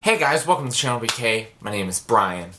Hey guys, welcome to ChannelBK. My name is Brian.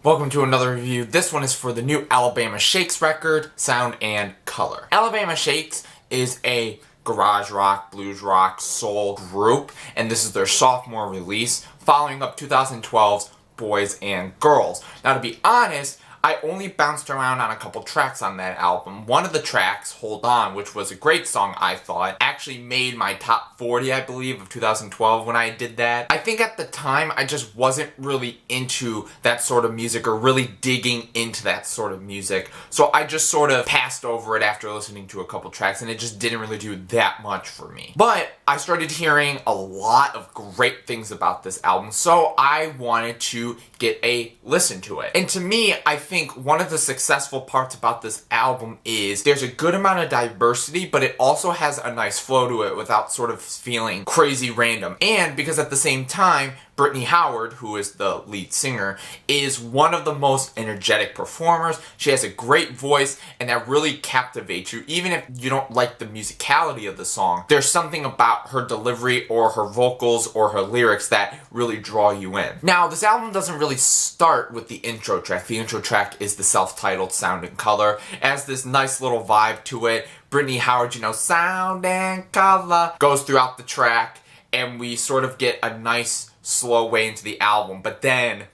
Welcome to another review. This one is for the new Alabama Shakes record, Sound and Color. Alabama Shakes is a garage rock, blues rock, soul group, and this is their sophomore release, following up 2012's Boys and Girls. Now, to be honest, I only bounced around on a couple tracks on that album. One of the tracks, Hold On, which was a great song, I thought, actually made my top 40, I believe, of 2012 when I did that. I think at the time, I just wasn't really into that sort of music or really digging into that sort of music. So I just sort of passed over it after listening to a couple tracks, and it just didn't really do that much for me. But I started hearing a lot of great things about this album, so I wanted to get a listen to it. And to me, I think one of the successful parts about this album is there's a good amount of diversity, but it also has a nice flow to it without sort of feeling crazy random. And because at the same time, Brittany Howard, who is the lead singer, is one of the most energetic performers. She has a great voice, and that really captivates you. Even if you don't like the musicality of the song, there's something about her delivery or her vocals or her lyrics that really draw you in. Now, this album doesn't really start with the intro track. The intro track is the self-titled Sound and Color. It has this nice little vibe to it. Brittany Howard, Sound and Color, goes throughout the track, and we sort of get a nice slow way into the album, but then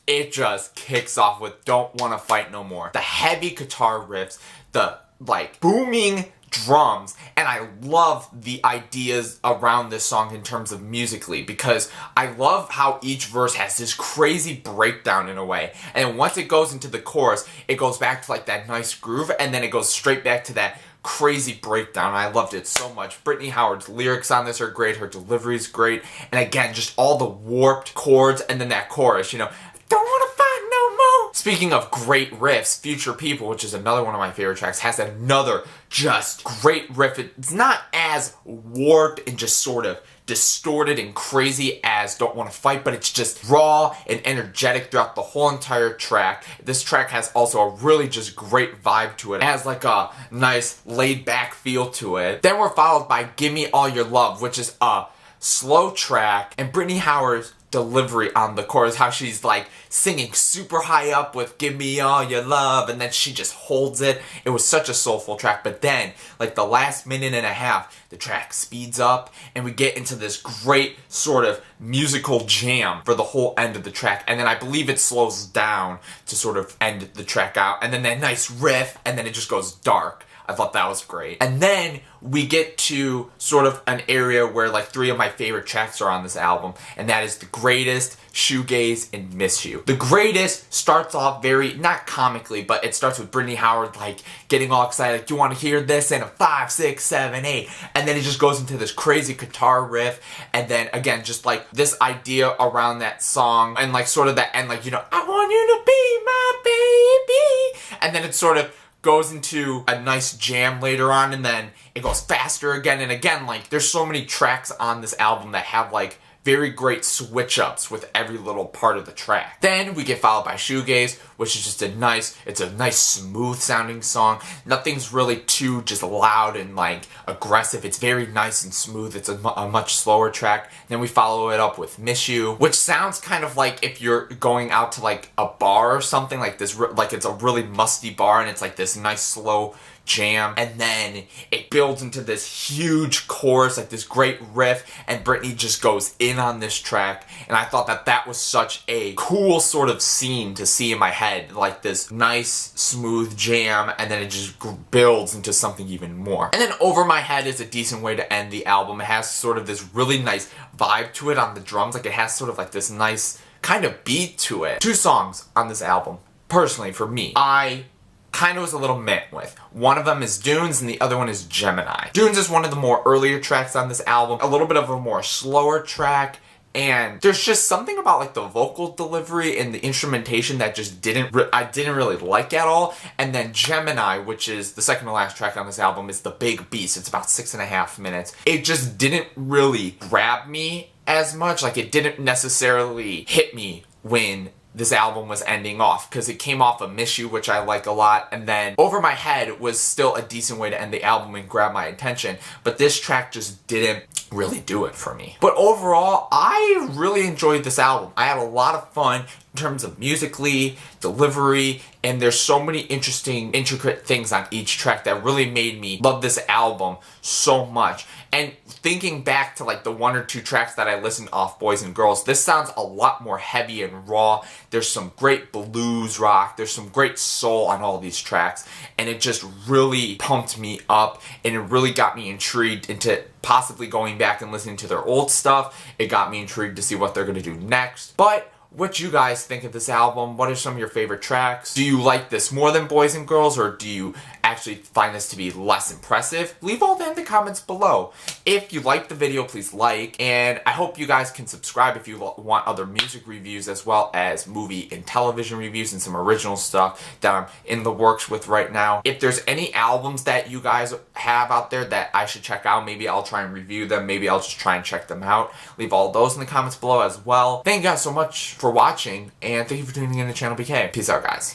it just kicks off with Don't Wanna Fight No More. The heavy guitar riffs, the booming drums, and I love the ideas around this song in terms of musically, because I love how each verse has this crazy breakdown in a way, and once it goes into the chorus, it goes back to that nice groove, and then it goes straight back to that crazy breakdown. I loved it so much. Brittany Howard's lyrics on this are great, her delivery is great, and again, just all the warped chords, and then that chorus, don't wanna fight no more. Speaking of great riffs, Future People, which is another one of my favorite tracks, has another just great riff. It's not as warped and just sort of distorted and crazy as Don't Wanna Fight, but it's just raw and energetic throughout the whole entire track. This track has also a really just great vibe to it. It has a nice laid back feel to it. Then we're followed by Gimme All Your Love, which is a slow track, and Brittany Howard's delivery on the chorus, how she's singing super high up with Give Me All Your Love, and then she just holds it. It was such a soulful track, but then the last minute and a half, the track speeds up and we get into this great sort of musical jam for the whole end of the track, and then I believe it slows down to sort of end the track out, and then that nice riff, and then it just goes dark. I thought that was great. And then we get to sort of an area where three of my favorite tracks are on this album, and that is The Greatest, Shoegaze, and Miss You. The Greatest starts off very, not comically, but it starts with Brittany Howard getting all excited, you want to hear this, and a 5, 6, 7, 8, and then it just goes into this crazy guitar riff, and then again, just this idea around that song, and sort of that end, I want you to be my baby, and then it sort of goes into a nice jam later on, and then it goes faster again and again. There's so many tracks on this album that have very great switch-ups with every little part of the track. Then we get followed by Shoegaze, which is just a nice smooth-sounding song. Nothing's really too just loud and aggressive. It's very nice and smooth. It's a much slower track. Then we follow it up with Miss You, which sounds kind of like if you're going out to a bar or something this, it's a really musty bar, and it's this nice slow jam, and then it builds into this huge chorus, this great riff, and Brittany just goes in on this track, and I thought that was such a cool sort of scene to see in my head, this nice smooth jam, and then it just builds into something even more. And then Over My Head is a decent way to end the album. It has sort of this really nice vibe to it on the drums, it has sort of this nice kind of beat to it. Two songs on this album, personally for me, I kind of was a little meh with. One of them is Dunes and the other one is Gemini. Dunes is one of the more earlier tracks on this album, a little bit of a more slower track, and there's just something about the vocal delivery and the instrumentation that just I didn't really like at all. And then Gemini, which is the second to last track on this album, is the big beast. It's about 6.5 minutes. It just didn't really grab me as much. It didn't necessarily hit me when this album was ending off, because it came off of Miss You, which I like a lot, and then Over My Head was still a decent way to end the album and grab my attention, but this track just didn't really do it for me. But overall, I really enjoyed this album. I had a lot of fun in terms of musically, delivery, and there's so many interesting, intricate things on each track that really made me love this album so much. And thinking back to like the 1 or 2 tracks that I listened off Boys and Girls, this sounds a lot more heavy and raw. There's some great blues rock, there's some great soul on all these tracks, and it just really pumped me up, and it really got me intrigued into possibly going back and listening to their old stuff. It got me intrigued to see what they're gonna do next. But what you guys think of this album? What are some of your favorite tracks? Do you like this more than Boys and Girls, or do you actually find this to be less impressive? Leave all that in the comments below. If you liked the video, please like, and I hope you guys can subscribe if you want other music reviews as well as movie and television reviews and some original stuff that I'm in the works with right now. If there's any albums that you guys have out there that I should check out, maybe I'll try and review them, maybe I'll just try and check them out. Leave all those in the comments below as well. Thank you guys so much for watching, and thank you for tuning in to ChannelBK. Peace out, guys.